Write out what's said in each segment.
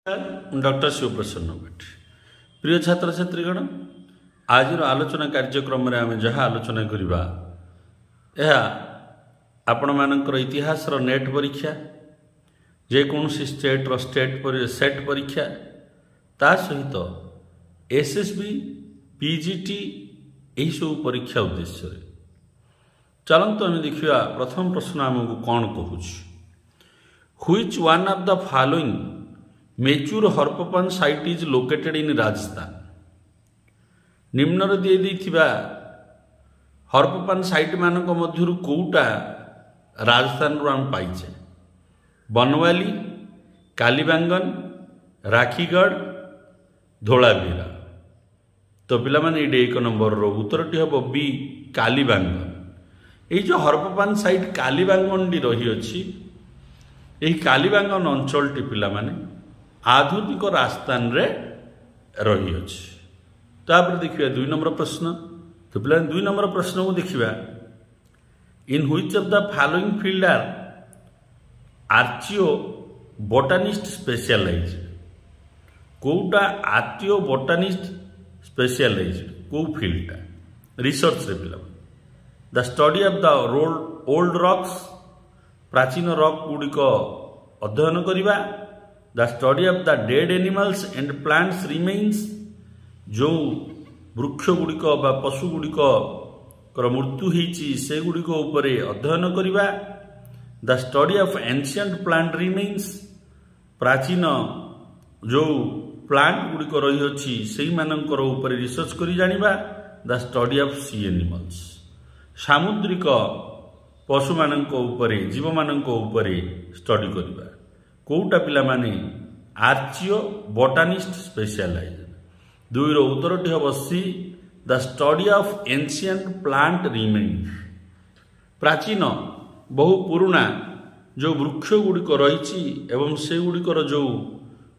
Doctor शिवप्रसन्न Bhatt प्रिय छात्र छात्रीगण आज आलोचना कार्यक्रम में आम जहाँ आलोचना करवा यह आपण मानकर इतिहास नेट परीक्षा जेकोसी स्टेट्र सेट परीक्षा ता सहित एसएसबी पीजीटी यही सब परीक्षा उद्देश्य चलतु आम देखा प्रथम प्रश्न आमको कौन कहूँ which one of the following major Harappan site is located in Rajasthan निम्न दिए हर्पपन साइट मानक मध्यरु कोउटा राजस्थान रो आम पाइचे बनवाली कालीबांगन राखीगढ़ धोलावीरा तो पिला माने एक नंबर रो उत्तरटी हम बी कालीबांगन ये जो हर्पपन साइट कालीबांगन रही अच्छी यही कालीबांगन अंचल टी पिला माने आधुनिक राजस्थान रे रही अच्छी तापर देखिए 2 नंबर प्रश्न तो पिला 2 नंबर प्रश्न को देखिए in which of the following field are archaeobotanist specialized कोटा आर्चियो बोटानिस्ट स्पेशलाइज्ड को फील्डटा रिसर्च रे पिला the study of the old rocks प्राचीन रॉक गुड़िक अध्ययन करिबा the study of the dead animals and plants remains जो वृक्ष गुड़िक पशु गुड़िक मृत्यु होती से गुड़िक अध्ययन करिबा the study of ancient plant remains प्राचीन जो प्लांट गुड़िक रही अच्छी से मानकर ऊपर रिसर्च करी जानिबा the study of sea animals सामुद्रिक पशु मानक ऊपर जीव मानक ऊपर स्टडी करिबा कोटा पिला माने आर्चियो बोटानिस्ट स्पेशलाइज्ड 2 रो उत्तरटी हम see the study of ancient plant remains प्राचीन बहु पुराना जो वृक्ष गुड़िक रही एवं से गुड़िकर जो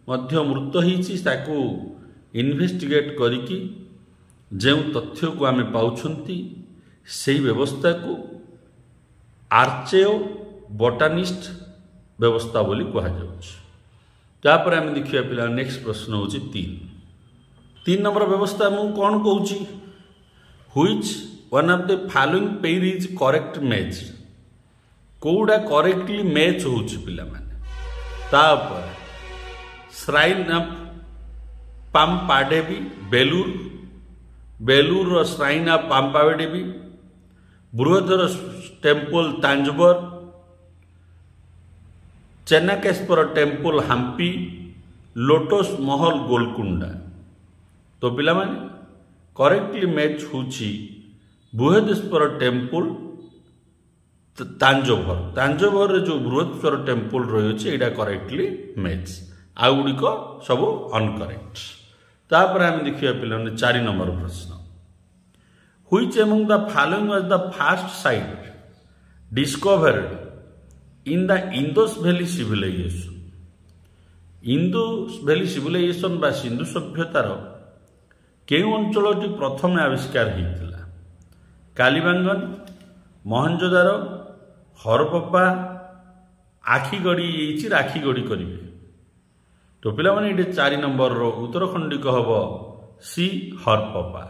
मध्य मृत होती ताकू इन्वेस्टिगेट करिकी जो तथ्य को आम पाउछंती से व्यवस्था को आर्चियो बोटानिस्ट व्यवस्था बोली कहुपर आम देखिए पिला नेक्स्ट प्रश्न हूँ 3 नंबर व्यवस्था मु कौन कहूँ which one of the following pair is correct match कौड़ा करेक्टली मैच हो पिला माने तापर shrine of Pampadevi Belur shrine of Pampadevi बृहदर temple Thanjavur Chennakeshwar temple Hampi lotus Mahal Golconda तो पिला माने करेक्टली मैच होची बृहदेश्वर टेम्पल तांजोभर जो बृहदेश्वर टेम्पल रही है यहाँ करेक्टली मैच आउ गुड़िक सब अनकरेक्ट तापर आम देखिए पिला 4 नंबर प्रश्न which among the following was the first site discovered in the Indus valley civilization Indus valley civilization बा सिंधु सभ्यतार केउ अंचलटी प्रथम आविष्कार होता कालीबांगन मोहनजोदारो हरप्पा आखिगड़ी राखीगढ़ी करेंगे तो पिला माने ये 4 नंबर रो उत्तरखंडिक हम सी हरप्पा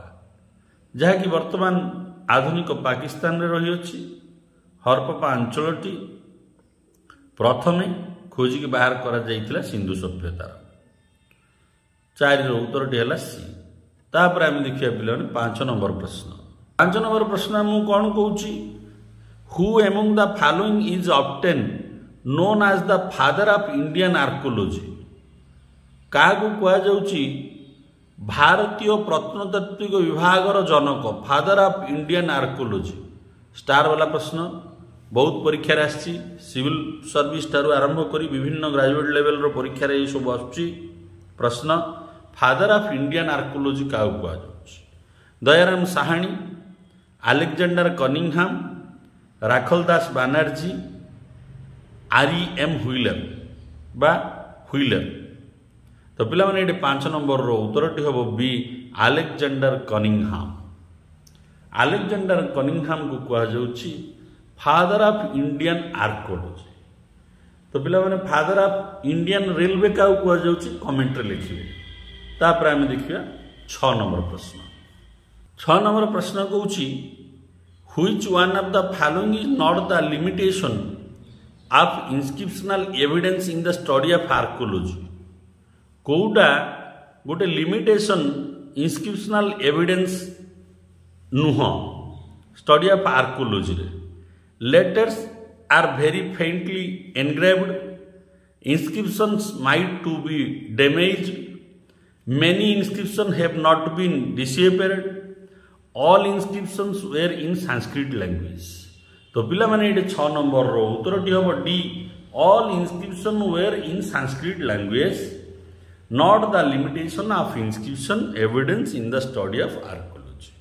जहाँकि वर्तमान आधुनिक पाकिस्तान रे रही अच्छी हरप्पा अंचलटी प्रथम खोजिकी बाहर करा सिंधु सभ्यतार 4 रो उत्तरटी है सी तापर आम देखिए पिला 5 नंबर प्रश्न 5 नंबर प्रश्न मु कौन कहूँ who among the following is often known as the father of Indian archaeology क्या कहुची भारतीय प्रत्नतात्विक विभागर जनक father of Indian archaeology star वाला प्रश्न बहुत परीक्षा आसी सिविल सर्विस ठारू आरंभ करी विभिन्न ग्रेजुएट लेवल रो परीक्षा ये सब आसुची प्रश्न फादर ऑफ इंडियन आर्कोलॉजी क्या कहुची Dayaram Sahni Alexander Cunningham Rakhaldas Banerjee R M. Wheeler तो पिला माने 5 नंबर रो उत्तरटी हम बी अलेक्जेंडर कनिंगहाम को कहुची फादर ऑफ इंडियन आर्कोलॉजी तो पिला माने फादर ऑफ इंडियन रेलवे का कहुच्छे कमेंट लिखे। तापर आम देखिए 6 नंबर प्रश्न। 6 नंबर प्रश्न कौच which one of the following is not the limitation of inscriptional evidence in the study of archaeology. कौटा गोटे लिमिटेशन इंस्क्रिप्शनल एविडेंस नुह स्टडी ऑफ आर्कोलॉजी रे। Letters are very faintly engraved, inscriptions might to be damaged, many inscriptions have not been deciphered, all inscriptions were in Sanskrit language। तो पिला माने ये 6 number रो उत्तरटी हम D, all inscriptions were in Sanskrit language, not the limitation of inscription evidence in the study of archaeology।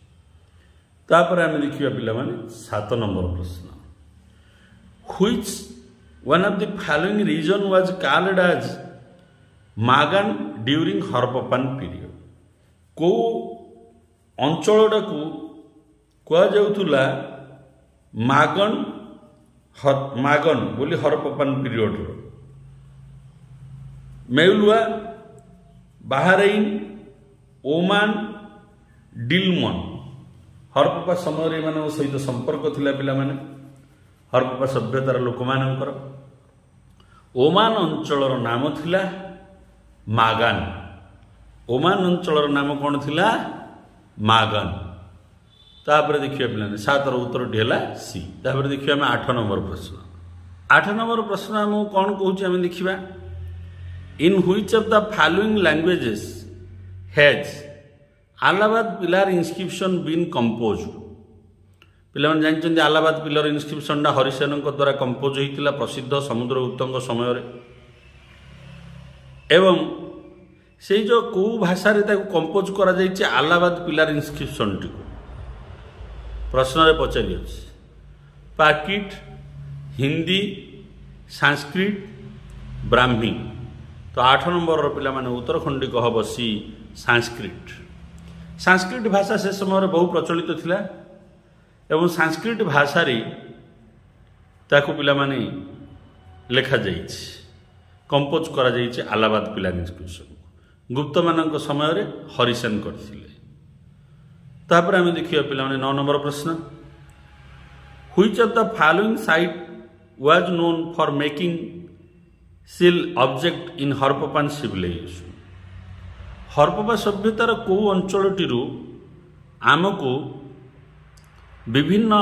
तापर आम देखिए पिला माने 7 नंबर प्रश्न। Which one of the following region was called as Magan during Harappan period? को अंचलटा को कह जाउथुला मागन बोली हरप्पन पीरियड रो। मेलुआ, बाहरेन, ओमान, डिलमन हरप्पा समय मान सहित संपर्क थिला पिला माने हरप्पा सभ्यतार लोक मानकर। ओमान अंचलर नाम थिला मागान। ओमान अंचलर नाम कौन थिला? मागान। तापर देखिए पिलाने 7 रो उत्तरटी है सी। तापर देखिए आम 8 नंबर प्रश्न। 8 नंबर प्रश्न आम कौन कहूँ आम देखा, in which of the following languages has Allahabad pillar inscription been composed. पिलाने जानते अलाहाबाद पिलर इंस्क्रिप्शनटा हरिसेन द्वारा कंपोज होता प्रसिद्ध समुद्रगुप्त समय एवं से जो कौ भाषा कंपोज कर अलाहाबाद पिलर इंस्क्रिप्शन टी प्रश्न पचारि पाकिट, हिंदी, संस्कृत, ब्राह्मी। तो 8 नंबर पिला माने उत्तर खंडिक हम सी संस्कृत। संस्कृत भाषा से समय बहु प्रचलित थिला एवं संस्कृत भाषा रे ताकू पिला माने लेखा जाइछि, कंपोज करा जाइछि अलाहाबाद पिलर इंस्क्रिप्शन। गुप्त मानक समय रे हरिसेन करथिले। तापर आम देखिए पिला माने 9 नंबर प्रश्न। Which of the following site was known for making seal object in Harappan civilization. Harappa सभ्यतार को अंचलटी आमको विभिन्न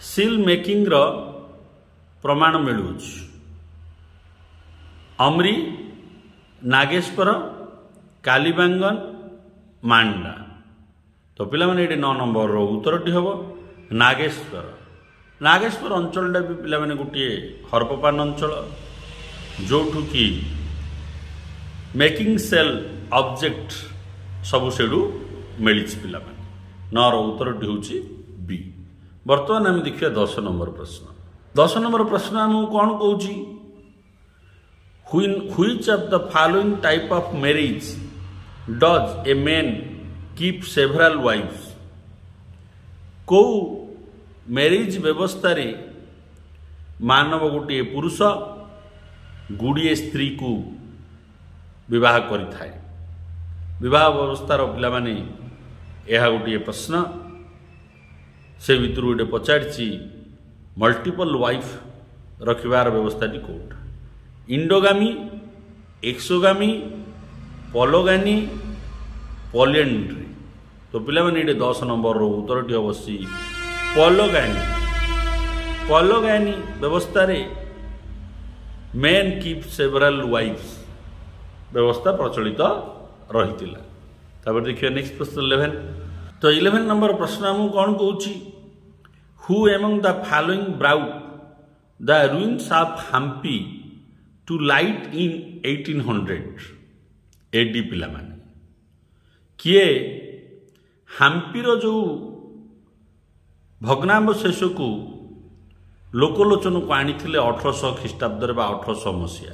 सील मेकिंग रो प्रमाण मिलुछ। अमरी, नागेश्वर, कालीबांगन, मांडा। तो पिला माने ये 9 नंबर रो उत्तरटी हम नागेश्वर। नागेश्वर अंचलटा भी पिला माने गोटे हरप्पन अंचल जोठू की मेकिंग सेल ऑब्जेक्ट सब सेडू मिली पिला माने। 9 रो उत्तरटी होची बी। बर्तमान आम देखिए 10 नंबर प्रश्न। 10 नंबर प्रश्न आम कौन कहूँ, which of the following type of marriage does a man keep several wives. को मैरिज व्यवस्था रे मानव गोटे पुरुष गुड़िए स्त्री को विवाह करिथाए। विवाह व्यवस्थार पिला माने यह गोटे प्रश्न से भितर गोटे पचारि मल्टीपल वाइफ रखिबार व्यवस्थाटी कौटा, इंडोगामी, एक्सोगामी, पोलोगानी, पॉलिएंड्री। तो पिला माने ये 10 नंबर रो उत्तरटी हम सी पोलोगानी। पोलोगानी व्यवस्था रे मैन कीप सेवराल वाइफ्स व्यवस्था प्रचलित रही। तापर देखिए नेक्स्ट प्रश्न 11। तो 11 नंबर प्रश्न आम कौन कहूँ, who among the following brought the ruins of Hampi to light in 1800 AD. पिला माने किए हम्पीर जो भग्नावशेष को लोकलोचन को आनी 1800 ख्रीष्टाब्द 1800 मसीह।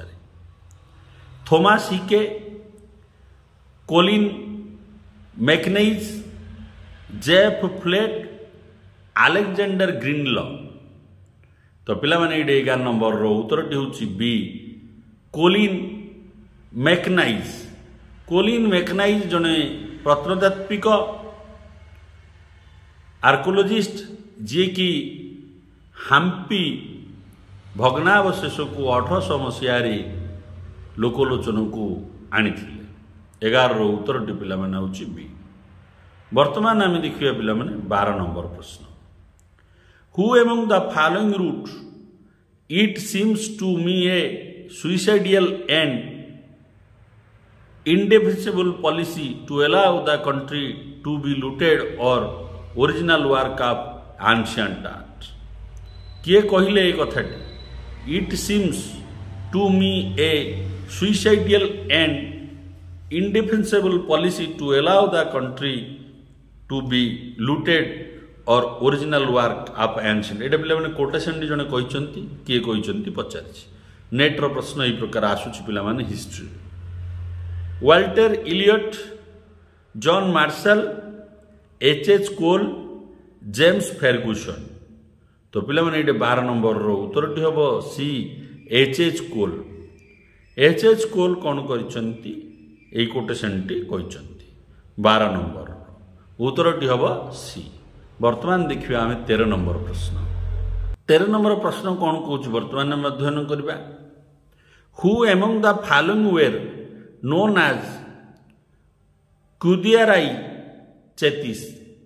थॉमस हिके, कोलिन मैकनेइज, जेफ फ्लेट, अलेक्जेंडर ग्रीनलॉ। तो पिलामाने ये 11 नंबर रो उत्तरटी होची B Colin mechanised. Colin mechanised जने प्रत्नतात्विक आर्कोलोजिस्ट जी की हाम्पी भग्नावशेष को 1800 मसीह लोकलोचन को आनी 11 रो उत्तरटी पिलामाने होची बी। वर्तमान आम देखिए पिलामाने 12 नंबर प्रश्न। Who among the following wrote it seems to me a suicidal and indefensible policy to allow the country to be looted or original work of ancient art। किए कहले ए कथाटी? It seems to me a suicidal and indefensible policy to allow the country to be looted or original work of ancient। एटा पिला माने quotation जने कहिसंती किए कहिसंती पचारिछि। Net रो प्रश्न ए प्रकार आसुछि पिला माने history. Walter Elliot, John Marshall, H Cole, James Fergusson. तो पिला माने ये 12 नंबर रो उत्तरटी हम सी एच कोल। एच कोल कौन करिसंती ए कोटेशनटी कहिसंती 12 नंबर उत्तरटी हम सी। वर्तमान देखिए आम 13 नंबर प्रश्न। 13 नंबर प्रश्न कौन कहूँ वर्तमान आम अध्ययन करवा। Who among the following were known as Kudirai Chettis.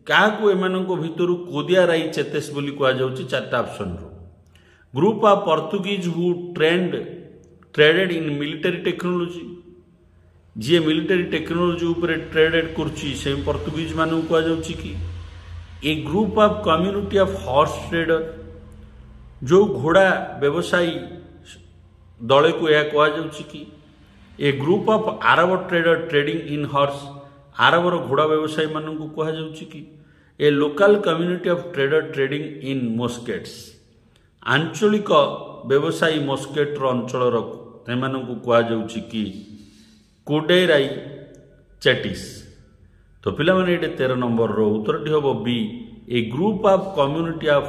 क्या एमानक भितर कुदियाराई चेतेस बोली कह जाउछि 4टा ऑप्शन रो। Group of Portuguese who traded in military technology. जी मिलिटरी टेक्नोलॉजी ऊपर ट्रेडेड करछि से पोर्तुगीज मानू कह जाउछि कि a group of community of horse trader. जो घोड़ा व्यवसायी दल को यह कह जाउछि कि a group of Arab trader trading in horse. आरबर घोड़ा व्यवसायी मानू कह जाउछि कि a local community of trader trading in muskets. आंचलिक व्यवसायी मोस्केट्र अंचल कह जाउछि कि कुडेराई चेटिस। तो पिला माने ये 13 नंबर रो उत्तरटी हम be a group of community of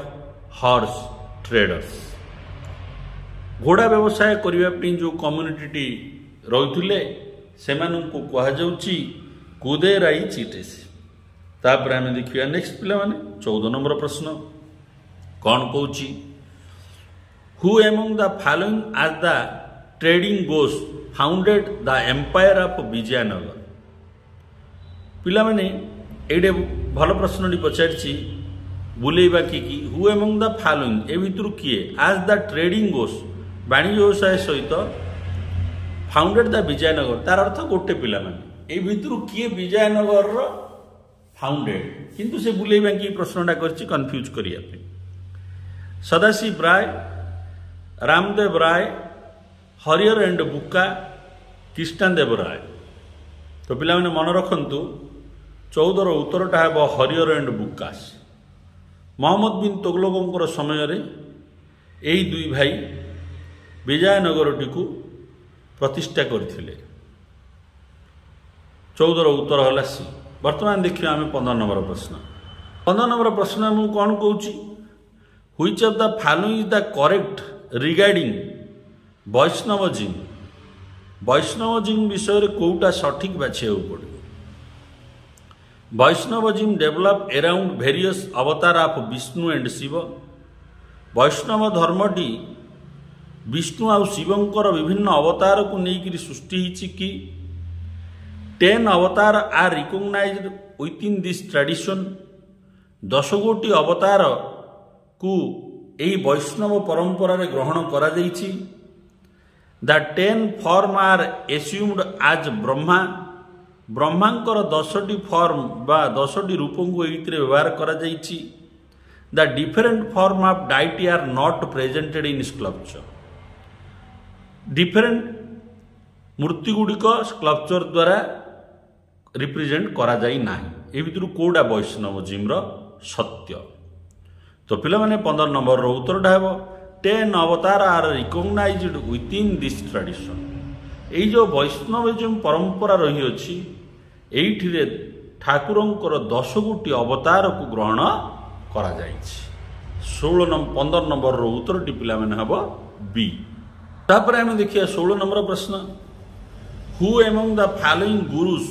horse traders. घोड़ा व्यवसाय करने जो कम्युनिटी रही से कह जाउछि कुदेराई चिटेस। तापर आम देखिए नेक्स्ट पिला माने 14 नंबर प्रश्न कौन कहूँ। Who among the following as the trading गोस founded the empire of Vijayanagar. पिला माने एडे भल प्रश्न पचारि बुलेबा कि हु एमंग द फॉलोइंग ए भितर किए एज द ट्रेडिंग गोस वाणिज्य व्यवसाय सहित फाउंडेड द विजयनगर। तार अर्थ गोटे पिला माने ए भितर किए विजयनगर फाउंडेड किंतु से बुलेबा कि प्रश्नटा करछि कन्फ्यूज करिया पे। सदाशिव राय, रामदेव राय, हरिहर एंड बुक्का, कृष्णदेव राय। तो पिला माने मन रखंतु 14 रो उत्तरटा है हरिहर एंड बुक्कास। मोहम्मद बिन तुगलकों समय रे एई दुई भाई विजयनगरटी को प्रतिष्ठा करथिले। 14 रो उत्तर होला सी। वर्तमान देखिए आम 15 नंबर प्रश्न। 15 नंबर प्रश्न मु कौन कहूँ which of the following is the correct regarding Vaishnavism. Vaishnavism विषय कोटा सठिक बाछिया पड़े। Vaishnavism develop around various avatar of Vishnu and Shiva. Vaishnava धर्मटी विष्णु आउ शिवंकर विभिन्न अवतार को लेकर सृष्टि होइछि कि 10 अवतार are recognized within this tradition. 10 गोटी अवतार को यही वैष्णव परंपरा रे ग्रहण करा जाइछि। The 10 form are assumed as Brahma. ब्रह्मांकर 10टी फॉर्म बा 10टी रूप को ये व्यवहार करा जाइछि। The different form of deity are not presented in sculpture. Different मूर्ति गुड़िक स्कल्पचर द्वारा रिप्रेजेंट करा जाई नाही। ए भितर कोडा वैष्णवजिम सत्य। तो पिला माने 15 नंबर रो उत्तरटा हेबो 10 अवतार are recognized within this tradition. एई जो वैष्णवजिम परंपरा रही अछि एइठिरे ठाकुरंकर 10 गोटी अवतार को ग्रहण करा जाइछि। 15 नंबर रो उत्तर टी पिला माने हबो बी। तापर हम देखिए 16 नंबर प्रश्न, who among the following gurus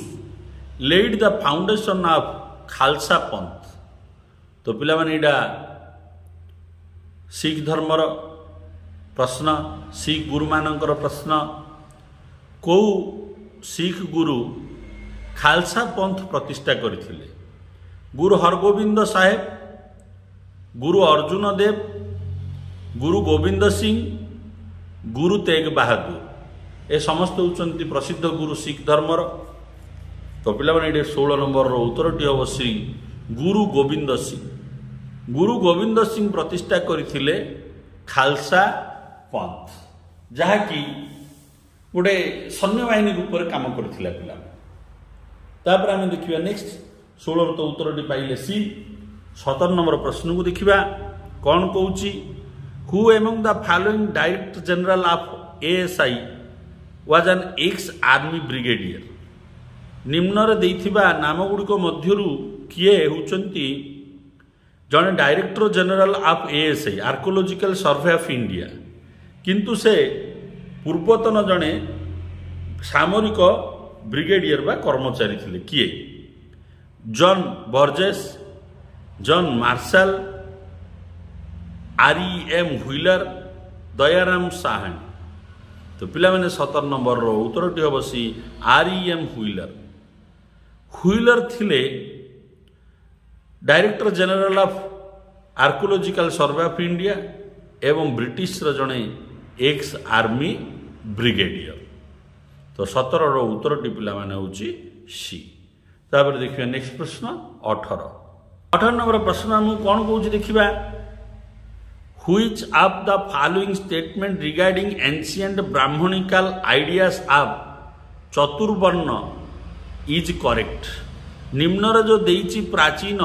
led the foundation of Khalsa Panth. तो पिला माने इडा सिख धर्मर प्रश्न, सिख गुरु मानकर प्रश्न। को सिख गुरु खालसा पंथ प्रतिष्ठा करथिले? गुरु हरगोविंद साहेब, गुरु अर्जुन देव, गुरु गोविंद सिंह, गुरु तेग बहादुर। ए समस्त होचंती प्रसिद्ध गुरु सिख धर्मर। तो पिला माने 16 नंबर रो उत्तरटी हम श्री गुरु गोविंद सिंह। गुरु गोविंद सिंह प्रतिष्ठा करथिले खालसा पंथ, जहाँकि गोटे सैन्य बाहिनी रूप में काम करथिला पिला। तापर आम देखिए नेक्स्ट 16 तो उत्तरटी पाइले सी। 17 नंबर प्रश्न को देखिबा कौन कहूची, who among the following director general of ASI was an ex army brigadier. निम्नरे देइथिबा नाम गुड़िक मध्यरु किए होचंती जने director general of ASI archaeological survey of India, किंतु से पूर्वतन जने सामरिक ब्रिगेडियर बा कर्मचारी थिले। किए? John Burgess, John Marshall, R E M. Wheeler, Dayaram Sahni. तो पिला माने 17 नंबर रो उत्तरटी हम सी आर.ई.एम. व्हीलर। व्हीलर थिले director general of archaeological survey of India एवं ब्रिटिश जड़े एक्स आर्मी ब्रिगेडियर। तो 17 रो उत्तरटी पिला माने होची सी। तापर देखिए नेक्स्ट प्रश्न 18 नंबर प्रश्न हम कौन कहूँ देखिबा, which of the following statement regarding ancient Brahmanical ideas of Chaturvarna is correct. निम्नर जो देइची प्राचीन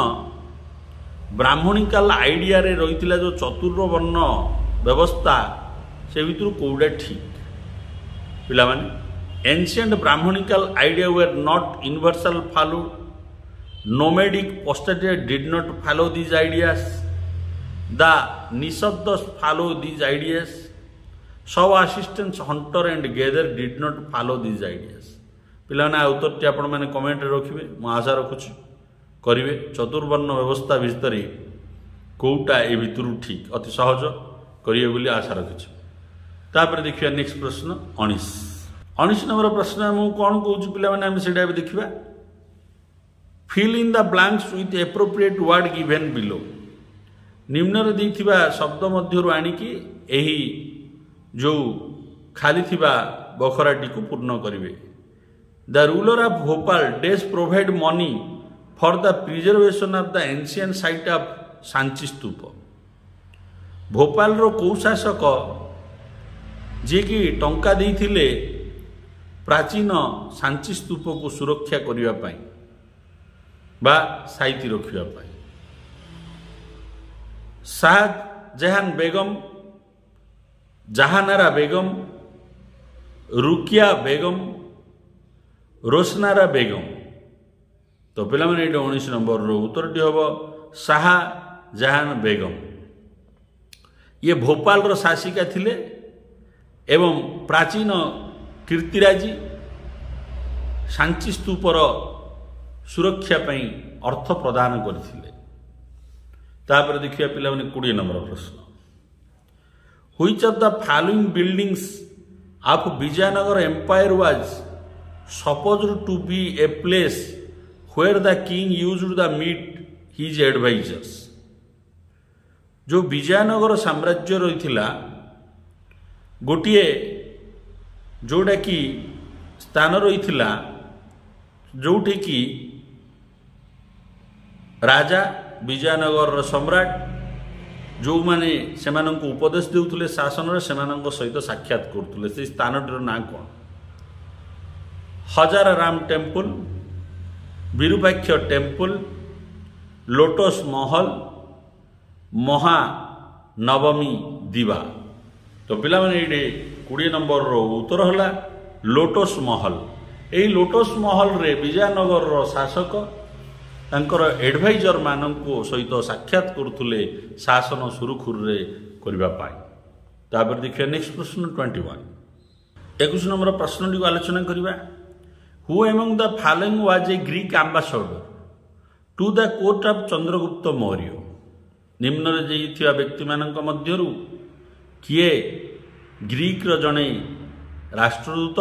ब्राह्मणिकल आइडिया रे रही जो चतुर्वर्ण व्यवस्था से भितर कौड़ा ठीक? पिला माने ancient Brahmanical idea were not universal follow, nomadic posted did not follow these ideas, the निशब्द follow these ideas, subsistence hunter and gatherer did not follow these ideas. पिला उत्तर टी आपण मैंने कमेंट रखिए, मु आशा रखुची करेंगे। चतुर्वर्ण व्यवस्था भितर कौटा ए भितर ठीक अति सहज करेंगे बोली आशा रखी। तापर देखिए नेक्स्ट प्रश्न 19 नंबर प्रश्न हम कौन कहूँ पिला माने हम सेटा देखिबा, fill in the blanks with appropriate word given below. निम्न देइथिबा शब्द मध्यरु आनिकी एही जो खाली थिबा बखराटी को पूर्ण करिवे। The ruler of Bhopal days provide money for the preservation of the ancient site of Sanchi stupa. Bhopal रो कौ शासक जी की टंका देइथिले प्राचीन सांची स्तूप को सुरक्षा करिवा पाई बा साइती रखिवा पाई? शाहजहान बेगम, जहानारा बेगम, रुकिया बेगम, रोशनारा बेगम। तो पिला माने 19 नंबर रो उत्तरटी हम शाहजहान बेगम। ये भोपाल रो शासिका थिले एवं प्राचीन कीर्तिराजी सांची स्तूपर सुरक्षा पई अर्थ प्रदान करथिले। तापर देखिए पिला माने 20 नंबर प्रश्न, which of the following buildings of Vijayanagar empire was supposed to be a place where the king used the meet his advisors. जो विजयनगर साम्राज्य रही गोटे जोटा कि स्थान रही जोठी कि राजा विजयनगर सम्राट जो माने सेमानंको उपदेश देउथुले शासन रे सेमानंको सहित साक्षात करथुले से स्थानटीर ना कौन? हजार Ram temple, Virupaksha temple, lotus महल, महानवमी दिवा। तो पिला माने 20 नंबर रो उत्तर होला लोटस महल। यही लोटस महल रे विजयनगर रो शासक ତାଙ୍କର ଏଡଭାଇଜର ମାନଙ୍କ ସହିତ ସାକ୍ଷାତ କରୁଥିଲେ ଶାସନ ସୁରୁଖୁରୁରେ କରିବା ପାଇଁ। ତାପରେ ଦେଖିବା ନେକ୍ସଟ ପ୍ରଶ୍ନ 21। 21 ନମ୍ବର ପ୍ରଶ୍ନଟିକୁ ଆଲୋଚନା କରିବା। Who among the following was A Greek ambassador to the court of Chandragupta Maurya. ନିମ୍ନରେ ଯାଇଥିବା ବ୍ୟକ୍ତିମାନଙ୍କ ମଧ୍ୟରୁ କିଏ ଗ୍ରୀକ୍ର ଜଣେ ରାଷ୍ଟ୍ରଦୂତ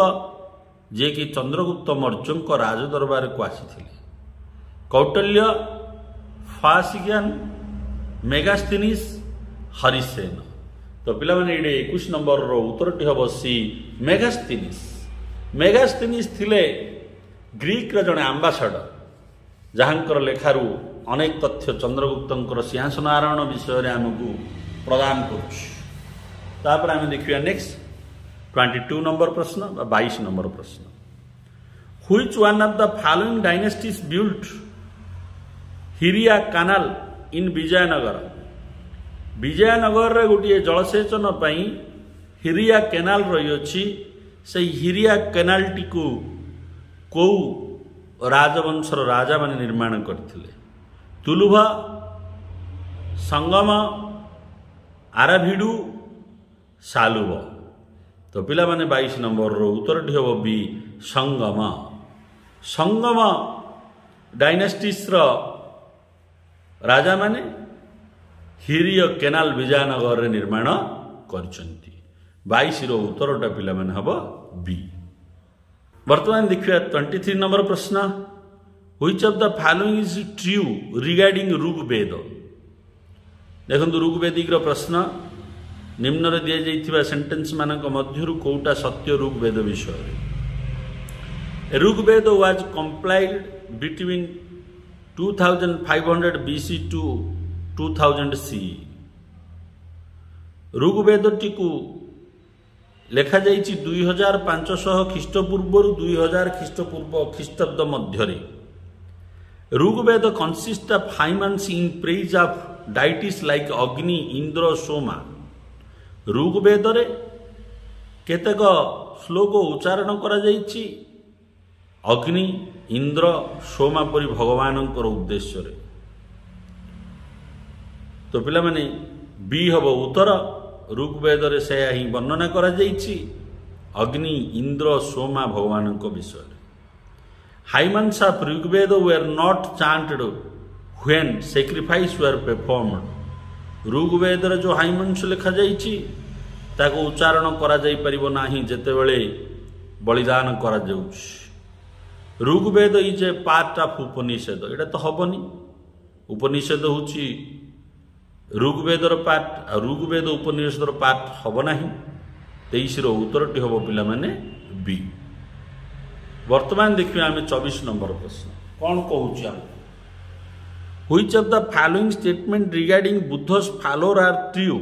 ଯିଏକି ଚନ୍ଦ୍ରଗୁପ୍ତ ମୌର୍ଯ୍ୟଙ୍କ ରାଜଦରବାରକୁ ଆସିଥିଲେ? କୌଟଲ୍ୟ, ଫାସିକିଆନ୍, ମେଗାସ୍ଥିନିସ୍, ହରିସେନ। ତ ପିଲାମାନେ ଏଇଠି 21 ନମ୍ବରର ଉତ୍ତରଟି ହେବ ସି ମେଗାସ୍ଥିନିସ୍। ମେଗାସ୍ଥିନିସ୍ ଥିଲେ ଗ୍ରୀକ୍ର ଜଣେ ଆମ୍ବାସାଡର ଯାହାଙ୍କର ଲେଖାରୁ ଅନେକ ତଥ୍ୟ ଚନ୍ଦ୍ରଗୁପ୍ତଙ୍କର ସିଂହାସନ ଆରୋହଣ ବିଷୟରେ ଆମକୁ ପ୍ରଦାନ କରୁଛି। ତାପରେ ଆମେ ଦେଖିବା ନେକ୍ସଟ 22 ନମ୍ବର ପ୍ରଶ୍ନ ବା 22 ନମ୍ବର ପ୍ରଶ୍ନ। Which one of the following dynasties built Hiriya canal in Vijayanagar. ବିଜୟନଗରରେ ଗୋଟିଏ ଜଳସେଚନ ପାଇଁ ହିରିଆ କେନାଲ ରହିଅଛି। ସେହି ହିରିଆ କେନାଲଟିକୁ କେଉଁ ରାଜବଂଶର ରାଜାମାନେ ନିର୍ମାଣ କରିଥିଲେ? ତୁଲୁଭ, ସଙ୍ଗମ, ଆରାଭିଡୁ, ସାଲୁବ। ତ ପିଲାମାନେ 22 ନମ୍ବରର ଉତ୍ତରଟି ହେବ ବି ସଙ୍ଗମ। ସଙ୍ଗମ ଡାଇନେଷ୍ଟିସ୍ର ରାଜାମାନେ ହିରିୟ କେନାଲ ବିଜୟନଗରରେ ନିର୍ମାଣ କରିଛନ୍ତି। 22ର ଉତ୍ତରଟା ପିଲାମାନେ ହେବ ବି। ବର୍ତ୍ତମାନ ଦେଖିବା 23 ନମ୍ବର ପ୍ରଶ୍ନ। Which of the following is true regarding Rigveda. ଦେଖନ୍ତୁ ଋଗ୍ବେଦିକର ପ୍ରଶ୍ନ। ନିମ୍ନରେ ଦିଆଯାଇଥିବା ସେଣ୍ଟେନ୍ସ ମାନଙ୍କ ମଧ୍ୟରୁ କେଉଁଟା ସତ୍ୟ ଋଗ୍ବେଦ ବିଷୟରେ? Rigveda was compiled between 2500 BC to 2000 CE। ଋଗ୍ବେଦଟିକୁ ଲେଖାଯାଇଛି 2500 ଖ୍ରୀଷ୍ଟପୂର୍ବରୁ 2000 ଖ୍ରୀଷ୍ଟାବ୍ଦ ମଧ୍ୟରେ। Rigveda consist of hymns in praise of deities like Agni, Indra, Soma. ଋଗ୍ବେଦରେ କେତେକ ଶ୍ଲୋକ ଉଚ୍ଚାରଣ କରାଯାଇଛି ଅଗ୍ନି, ଇନ୍ଦ୍ର, ସୋମା ପରି ଭଗବାନଙ୍କର ଉଦ୍ଦେଶ୍ୟରେ। ତ ପିଲାମାନେ ବି ହେବ ଉତ୍ତର। ଋଗ୍ବେଦରେ ସେୟା ହିଁ ବର୍ଣ୍ଣନା କରାଯାଇଛି ଅଗ୍ନି, ଇନ୍ଦ୍ର, ସୋମା ଭଗବାନଙ୍କ ବିଷୟରେ। Hymns of Rigveda were not chanted when sacrifice were performed. ଋଗ୍ବେଦରେ ଯେଉଁ ହାଇମାନ୍ସ ଲେଖାଯାଇଛି ତାକୁ ଉଚ୍ଚାରଣ କରାଯାଇପାରିବ ନାହିଁ ଯେତେବେଳେ ବଳିଦାନ କରାଯାଉଛି। Rigveda is a part of Upanishad. ଏଇଟା ତ ହେବନି। ଉପନିଷେଦ ହେଉଛି ଋଗ୍ବେଦର ପାର୍ଟ, ଆଉ ଋଗ୍ବେଦ ଉପନିଷେଦର ପାର୍ଟ ହେବ ନାହିଁ। 23ର ଉତ୍ତରଟି ହେବ ପିଲାମାନେ ବି। ବର୍ତ୍ତମାନ ଦେଖିବା ଆମେ 24 ନମ୍ବର ପ୍ରଶ୍ନ। କ'ଣ କହୁଛି ଆମକୁ? Which of the following statement regarding Buddha's follower are true.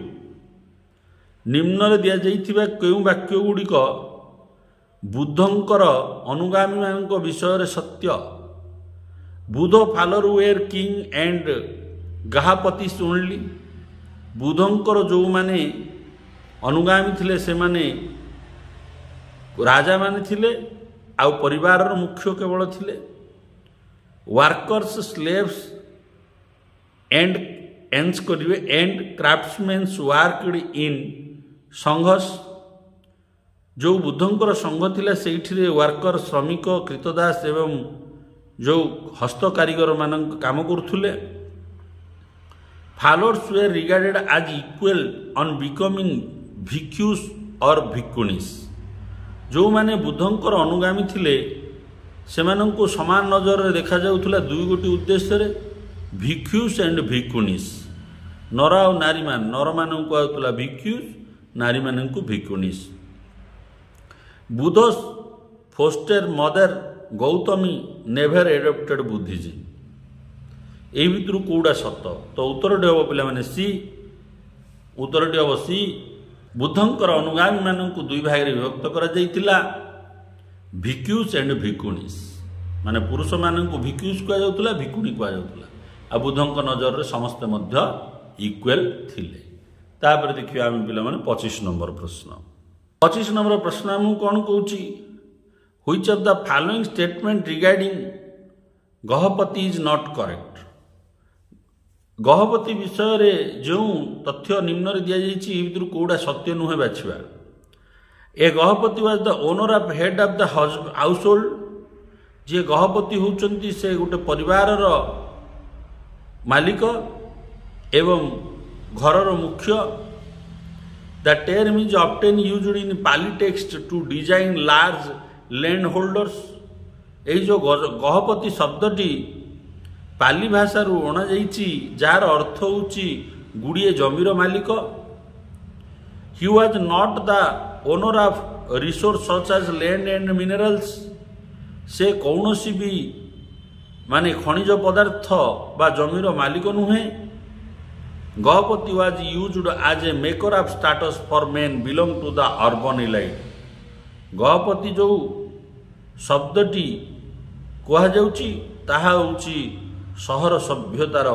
ନିମ୍ନରେ ଦିଆଯାଇଥିବା କେଉଁ ବାକ୍ୟ ଗୁଡ଼ିକ ବୁଦ୍ଧଙ୍କର ଅନୁଗାମୀମାନଙ୍କ ବିଷୟରେ ସତ୍ୟ? Buddha follower were king and gahapatis only. ବୁଦ୍ଧଙ୍କର ଯେଉଁମାନେ ଅନୁଗାମୀ ଥିଲେ ସେମାନେ ରାଜାମାନେ ଥିଲେ ଆଉ ପରିବାରର ମୁଖ୍ୟ କେବଳ ଥିଲେ। ୱାର୍କର୍ସ, ସ୍ଲେଭ୍ସ ଏଣ୍ଡ ଏନ୍ସ କରିବେ ଏଣ୍ଡ କ୍ରାଫ୍ଟସମେନ୍ସ ୱାର୍କଡ୍ ଇନ୍ ସଂଘସ୍। ଯେଉଁ ବୁଦ୍ଧଙ୍କର ସଂଘ ଥିଲା ସେଇଠିରେ ୱାର୍କର, ଶ୍ରମିକ, କ୍ରୀତଦାସ ଏବଂ ଯେଉଁ ହସ୍ତକାରିଗରମାନଙ୍କ କାମ କରୁଥିଲେ। Followers were regarded as equal on becoming bhikkhus or bhikkhunis. ଯେଉଁମାନେ ବୁଦ୍ଧଙ୍କର ଅନୁଗାମୀ ଥିଲେ ସେମାନଙ୍କୁ ସମାନ ନଜରରେ ଦେଖାଯାଉଥିଲା ଦୁଇ ଗୋଟି ଉଦ୍ଦେଶ୍ୟରେ, ଭିକ୍ୟୁସ୍ ଆଣ୍ଡ ଭିକୁଣିସ୍। ନର ଆଉ ନାରୀମାନ, ନରମାନଙ୍କୁ କୁହାଯାଉଥିଲା ଭିକ୍ୟୁସ୍, ନାରୀମାନଙ୍କୁ ଭିକୁଣିସ୍। ବୁଦ୍ଧ ଫୋଷ୍ଟେର୍ ମଦର ଗୌତମୀ ନେଭର ଏଡପ୍ଟେଡ୍ ବୁଦ୍ଧିଜିମ୍। ଏହି ଭିତରୁ କେଉଁଟା ସତ? ତ ଉତ୍ତରଟି ହେବ ପିଲାମାନେ ସି। ଉତ୍ତରଟି ହେବ ସି। ବୁଦ୍ଧଙ୍କର ଅନୁଗାମୀମାନଙ୍କୁ ଦୁଇ ଭାଗରେ ବିଭକ୍ତ କରାଯାଇଥିଲା, ଭିକ୍ୟୁସ୍ ଆଣ୍ଡ ଭିକୁଣିସ୍। ମାନେ ପୁରୁଷମାନଙ୍କୁ ଭିକ୍ୟୁସ୍ କୁହାଯାଉଥିଲା, ଭିକୁଣି କୁହାଯାଉଥିଲା। ଆଉ ବୁଦ୍ଧଙ୍କ ନଜରରେ ସମସ୍ତେ ମଧ୍ୟ ଇକ୍ୱାଲ୍ ଥିଲେ। ତାପରେ ଦେଖିବା ଆମେ ପିଲାମାନେ 25 ନମ୍ବର ପ୍ରଶ୍ନ। 25 ନମ୍ବର ପ୍ରଶ୍ନ ଆମକୁ କ'ଣ କହୁଛି? Which of the following statement regarding gahapati is not correct. Gahapati विषय रे जो तथ्य निम्न दि जाइए कौटा सत्य नुहे बाछा। A gahapati was the owner of head of the household. जी गहपति होउचंती से गोटे परिवार मालिक एवं घरर मुख्य। The term is often used in Pali text to design large land holders. ये जो गहपति शब्दटी पाली भाषा अणा जार अर्थ होची गुड़िए जमीर मालिक। He was not the owner of resource such as land and minerals. से कौनसी भी माने खनिज पदार्थ बा जमीर मालिक नुहे। Gahapati was used as a maker of status for men belong to the urban elite. Gahapati जो शब्दटी कह जाउची ताहा होची सहर सभ्यतार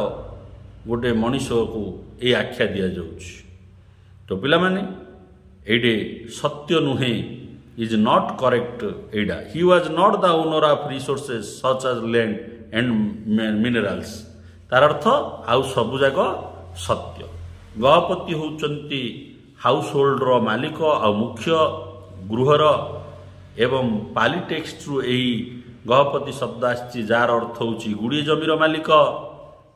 गोटे मनीष को ये आख्या दि जाउची। तो पिला माने एडे सत्य नुहे इज नॉट करेक्ट एडा। He was not the owner of resources such as land and minerals. तार अर्थ आउ सबु जाक सत्य। गहपति होउचंती हाउस होल्डर मालिक आ मुख्य गृहर एवं पाली टेक्स्ट रु एही गहपति शब्द आछि जार अर्थ होची गुड़िए जमीर मालिक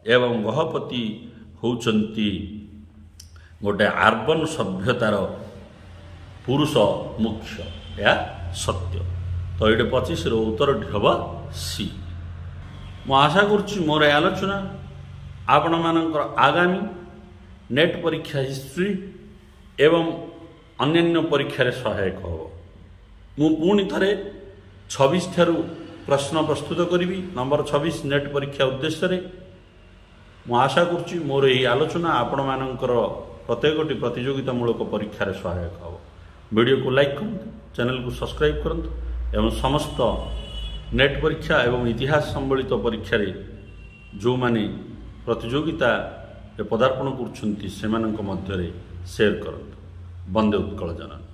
एवं गहपति होउचंती गोटे आर्बन सभ्यतार पुरुष मुख्य। या सत्य। तो ये 25 उत्तर हम सी। मु आशा करुच्ची मोर आलोचना आपण मानकर आगामी नेट परीक्षा हिस्ट्री एवं अन्यान्य परीक्षा सहायक हो। मु पुणी थे 26 ठारू प्रश्न प्रस्तुत करी नंबर 26 नेट परीक्षा उद्देश्य। मु आशा करुच्ची मोर यही आलोचना आपण मानकर प्रत्येकटी प्रतियोगितामूलक परीक्षा सहायक हो। वीडियो को लाइक करंतु, चैनल को सब्सक्राइब करंतु एवं समस्त नेट परीक्षा एवं इतिहास संबलित परीक्षा जो माने प्रतियोगिता पदार्पण करुछंती सेमानंक मध्यरे शेयर करंतु। वंदे उत्कल जननी।